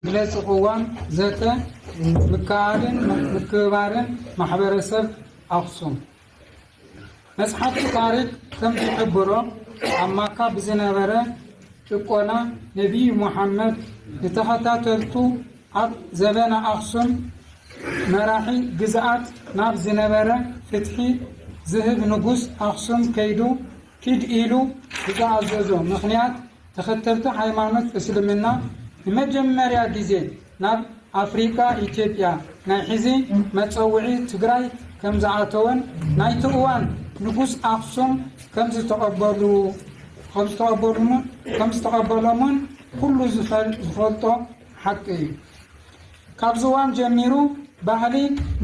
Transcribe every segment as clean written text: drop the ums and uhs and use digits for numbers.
بلس قوان ذات مكارن مكبارن محبرسب أخصم مسحب تاريخ كم تحبره أما كاب زنبرة تقونا نبي محمد لتخطاتلتو أب زبان أخصم مراحي جزءات ناب زنبرة فتحي ذهب نقص أخصم كيدو كيد إيلو إذا عززو مخنيات تختلت حيمانة إسلامنا مجمّريا جزء ناب أفريقيا إثيوبيا نحزي متصوعي تجراي كم زعتون نايتوان نقص أخصم كم تقبلون كل زفلتو حقي كابزوان جميرو ባህሊ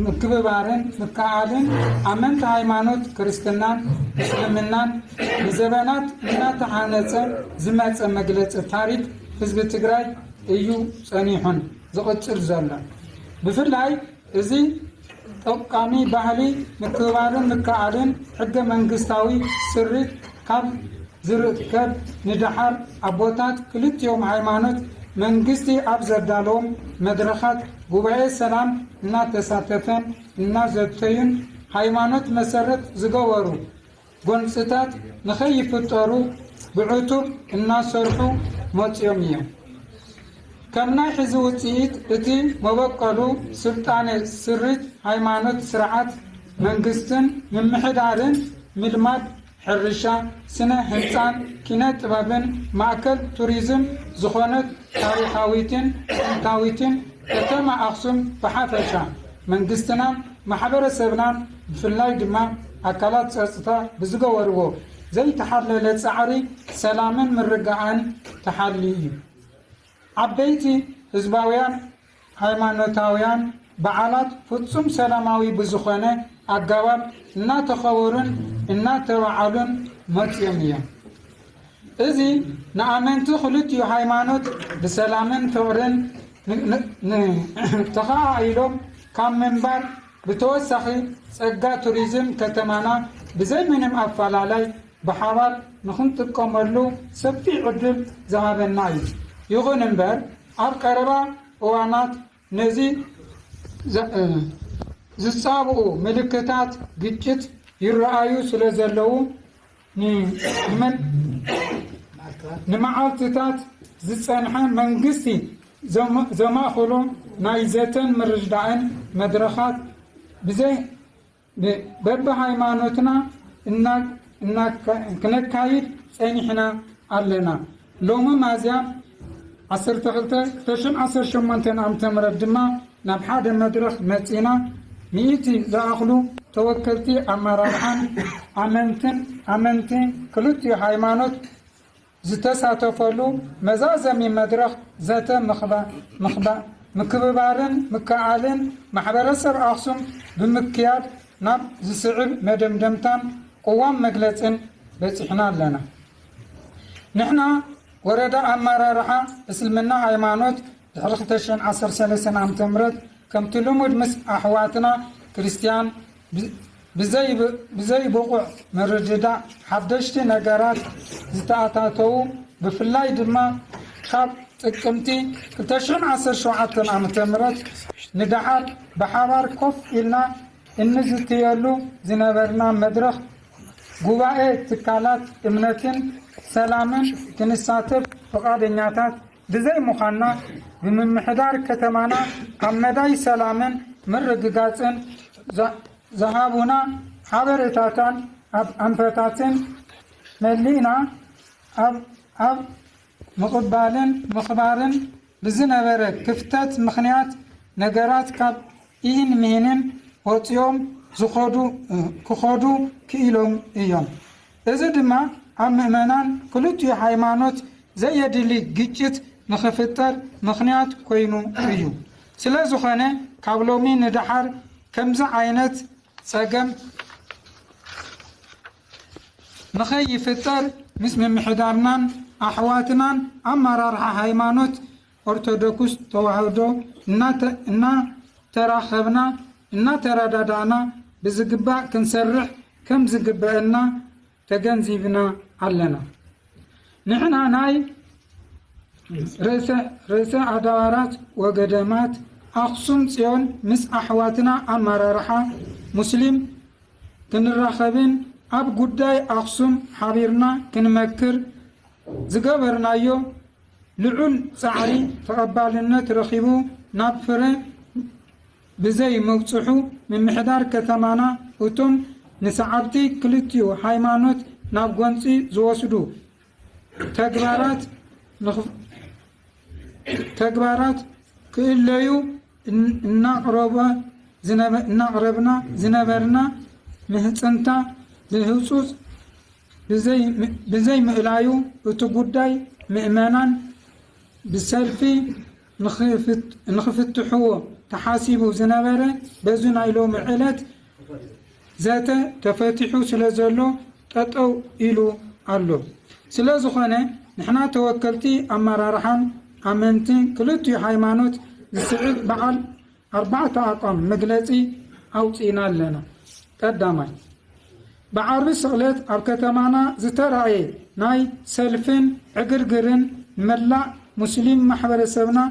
ምክብባርን ምካዓልን አመንት ሃይማኖት ክርስትናን እስልምናን በዘመናት እናተሃነጸ ዝመጸ መግለጽ ታሪክ ህዝብ ትግራይ እዩ ጸኒሑን ዝቅጽል ዘሎ ብፍላይ እዚ ጠቃሚ ባህሊ ምክብባርን ምካዓልን ሕገ መንግስታዊ ስሪት ካብ ዝርከብ ንድሓር አቦታት ክልቲኦም ሃይማኖት መንግስቲ ኣብ ዘዳለዎም መድረኻት ጉባኤ ሰላም እና ተሳተፈን እና ዘተዩን ሃይማኖት መሰረት ዝገበሩ ጎንጽታት ንኸይፍጠሩ ብዕቱብ እና ሰርሑ መጽዮም እዮም ከምናይ ሕዚ ውፅኢት እቲ መበቀሉ ስልጣነ ስሪት ሃይማኖት ስርዓት መንግስትን ምምሕዳርን ምልማድ ሕርሻ ስነ ህንፃን ኪነ ጥበብን ማእከል ቱሪዝም ዝኾነት ታሪኻዊትን ጥንታዊትን ከተማ አክሱም በሓፈሻ መንግስትና ማሕበረሰብናን ብፍላይ ድማ አካላት ጸጥታ ብዝገበርዎ ዘይተሓለለ ጻዕሪ ሰላምን ምርግዓን ተሓሊ እዩ ዓበይቲ ህዝባውያን ሃይማኖታውያን በዓላት ፍጹም ሰላማዊ ብዝኾነ አገባብ እናተኸበሩን እናተባዓሉን መጽዮም እዮም እዚ ንኣመንቲ ክልቲኡ ሃይማኖት ብሰላምን ፍቅርን ተኸኢሎም ካብ ምንባር ብተወሳኺ ጸጋ ቱሪዝም ከተማና ብዘይ ምንም ኣፈላላይ ብሓባር ንኽንጥቀመሉ ሰፊሕ ዕድል ዝሃበና እዩ ይኹን እምበር ኣብ ቀረባ እዋናት ነዚ ዝጻብኡ ምልክታት ግጭት ይረአዩ ስለ ዘለዉ ንመዓልትታት ዝጸንሐ መንግስቲ ዘማእኸሉ ናይ ዘተን ምርድዳእን መድረኻት በብሃይማኖትና ክነካይድ ጸኒሕና ኣለና ሎሚ ሚያዝያ 12/2018 ዓ.ም ድማ ናብ ሓደ መድረኽ መጺና ሚእቲ ዝኣኽሉ ተወከልቲ ኣመራርሓን ኣመንቲ ክልቲኡ ሃይማኖት ዝተሳተፈሉ መዛዘሚ መድረኽ ዘተ ምክብባርን ምክዓልን ማሕበረሰብ ኣክሱም ብምክያድ ናብ ዝስዕብ መደምደምታን ቅዋም መግለጽን በፂሕና ኣለና ንሕና ወረዳ ኣመራርሓ እስልምና ሃይማኖት ድሕሪ 2013 ዓ.ም ከምቲ ልሙድ ምስ ኣሕዋትና ክርስቲያን ብዘይ ብቑዕ ምርድዳእ ሓደሽቲ ነገራት ዝተኣታተዉ ብፍላይ ድማ ካብ ጥቅምቲ 2017 ዓ.ም ንድሓር ብሓባር ኮፍ ኢልና እንዝትየሉ ዝነበርና መድረኽ ጉባኤ ትካላት እምነትን ሰላምን ክንሳተፍ ፈቃደኛታት ብዘይ ምዃንና ብምምሕዳር ከተማና ኣብ መዳይ ሰላምን ምርግጋፅን ዝሃቡና ሓበሬታትን ኣብ ኣንፈታትን መሊእና ኣብ ምኽባርን ብዝነበረ ክፍተት ምኽንያት ነገራት ካብ ኢን ምህንን ወፂኦም ክኸዱ ክኢሎም እዮም እዚ ድማ ኣብ ምእመናን ክልቲኡ ሃይማኖት ዘየድሊ ግጭት ንኽፍጠር ምኽንያት ኮይኑ እዩ ስለ ዝኾነ ካብ ሎሚ ንድሓር ከምዚ ዓይነት ጸገም ንኸይፍጠር ምስ ምምሕዳርናን ኣሕዋትናን ኣመራርሓ ሃይማኖት ኦርቶዶክስ ተዋህዶ እናተራኸብና እናተረዳዳእና ብዝግባእ ክንሰርሕ ከም ዝግበአና ተገንዚብና ኣለና ንሕና ናይ رئيس أدوارات وقدمات أخصم سيون مس أحواتنا أمرارحة مسلم كنراخبين أب قداي أخصم حبيرنا كنمكر زقابرنا يو لعل صعري تقبالنا ترخيبو نابفره بزي موصحو من محدار كتمانا وتم نسعبتي كلتيو هايمانوت نابقونسي زوسدو تكبارات كإليو نقربنا زنبرنا مهتنتا بالهصوص بزي مقلايو وتقوداي مئمانان بالسلفي نخفتحو تحاسيبو زنبرة بزن عيلو معلت ذات تفتحو سلازلو تطو إلو علو سلازو خانة نحنا توكلتي أمرارحان أمنتين كلتي حيمانوت السعيد بعل 4 أقام مجلسي أو تينا لنا قدامي بعرب سغلت أبكتمانا زترعي ناي سلفين عقرقرن ملا مسلم محبر سبنا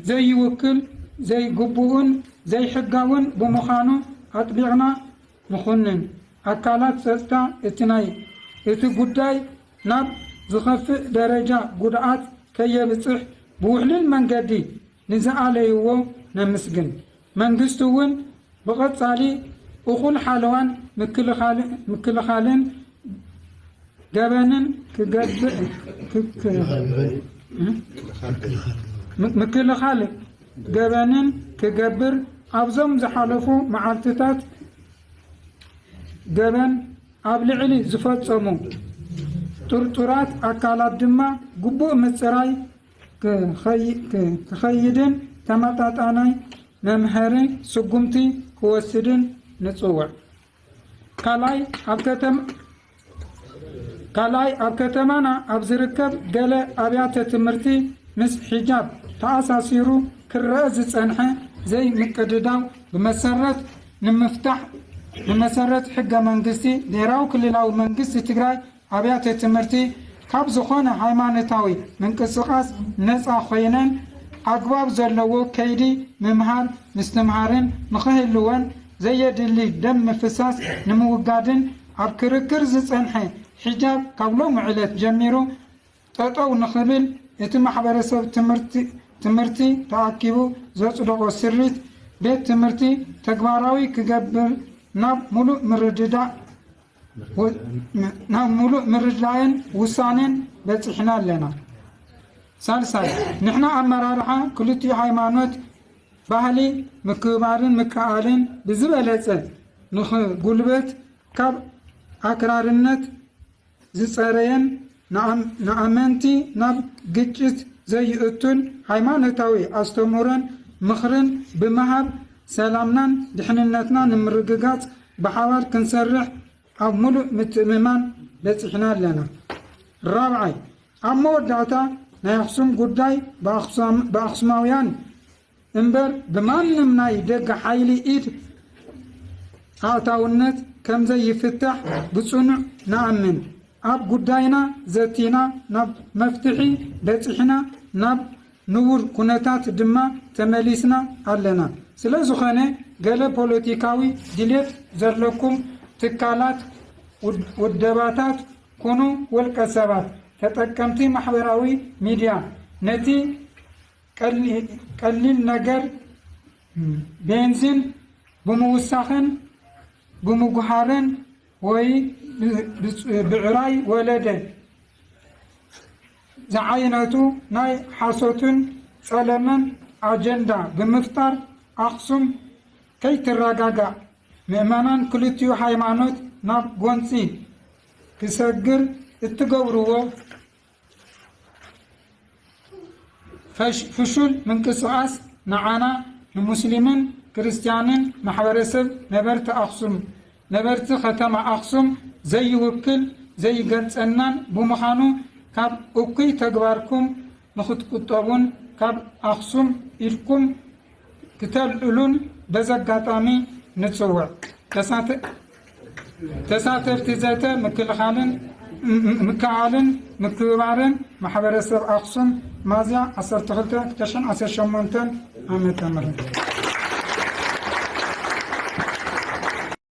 زي وكل زي قبوون زي حقاون بمخانو أطبيعنا مخنن أكالات سلطة اتناي اتو قداي ناب زخفء درجة قدعات كي يبصح بوحلل منقدي نزع عليه نمسجن منقستون بقد صالي أخول حالوان مكل خالن جبانن مكل خالق جبانن كجبر أبزم زحلفو معالتات جبان أبلعلي زفات صمو طرطرات أكالات دما قبو مصراي كخيدن تماتاتاناي ممهري سقمتي كوسدن نصوع كالاي أبكتمانا أبزركب قال أبيات تمرتي مس حجاب تأساسيرو كالرأز صنحة زي مكدداو بمسرت نمفتح بمسرت حقا منقستي ديراو كللاو منقستي تقراي أبيات تمرتي كاب زخونة هايمانتاوي من قصقاس نسا خوينن أقباب زلوو كيدي ممهار مستمهارن مخهلوان زي دلي دم فساس نموقادن أبكركر زصنحة حجاب كابلو معلت جميرو تطو نخبل يتم حبرسب تمرتي تأكيبو زوصدقو سريت بيت تمرتي تكباراوي كقبر ناب ملوء مرداين وسانين بتحنا لنا سالسال نحنا أمرارحة كلتي هايمانوت ባህሊ ምክባርን ምክዓልን ብዝበለጸ ጉልበት ካብ ኣክራርነት ዝፀረየን ንኣመንቲ ናብ ግጭት ዘይእቱን ሃይማኖታዊ ኣስተምህሮን ምኽርን ብምሃብ ሰላምናን ድሕንነትና ንምርግጋጽ ብሓባር ክንሰርሕ ኣብ ሙሉእ ምትእምማን በፂሕና ኣለና። ራብዓይ ኣብ መወዳእታ ናይ ኣኽሱም ጉዳይ ብኣኽሱማውያን እምበር ብማንም ናይ ደገ ሓይሊ ኢድ ኣእታውነት ከምዘይ ይፍታሕ ብፅኑዕ ንኣምን። ኣብ ጉዳይና ዘቲና ናብ መፍትሒ በፂሕና ናብ ንቡር ኩነታት ድማ ተመሊስና ኣለና። ስለ ዝኾነ ገለ ፖለቲካዊ ድሌት ዘለኩም ትካላት ውደባታት ኩኑ ውልቀ ሰባት ተጠቀምቲ ማሕበራዊ ሚድያ ነቲ ቀሊል ነገር ቤንዚን ብምውሳኽን ብምጉሃርን ወይ ብዕራይ ወለደ ዝዓይነቱ ናይ ሓሶትን ጸለመን ኣጀንዳ ብምፍጣር ኣኽሱም ከይትረጋጋዕ ምእመናን ክልቲኡ ሃይማኖት ናብ ጎንፂ ክሰግር እትገብርዎ ፍሹል ምንቅስቃስ ንዓና ንሙስሊምን ክርስቲያንን ማሕበረሰብ ነበርቲ ኣኽሱም ነበርቲ ከተማ ኣኽሱም ዘይውክል ዘይገልጸናን ብምዃኑ ካብ እኩይ ተግባርኩም ንኽትቁጠቡን ካብ ኣኽሱም ኢልኩም ክተልዕሉን በዘጋጣሚ ንጽውዕ። ተሳተፍቲ ዘተ ምክዓልን مكتوبارن محبرة سب أقسم مازيا 12 تشن 18 عام تمر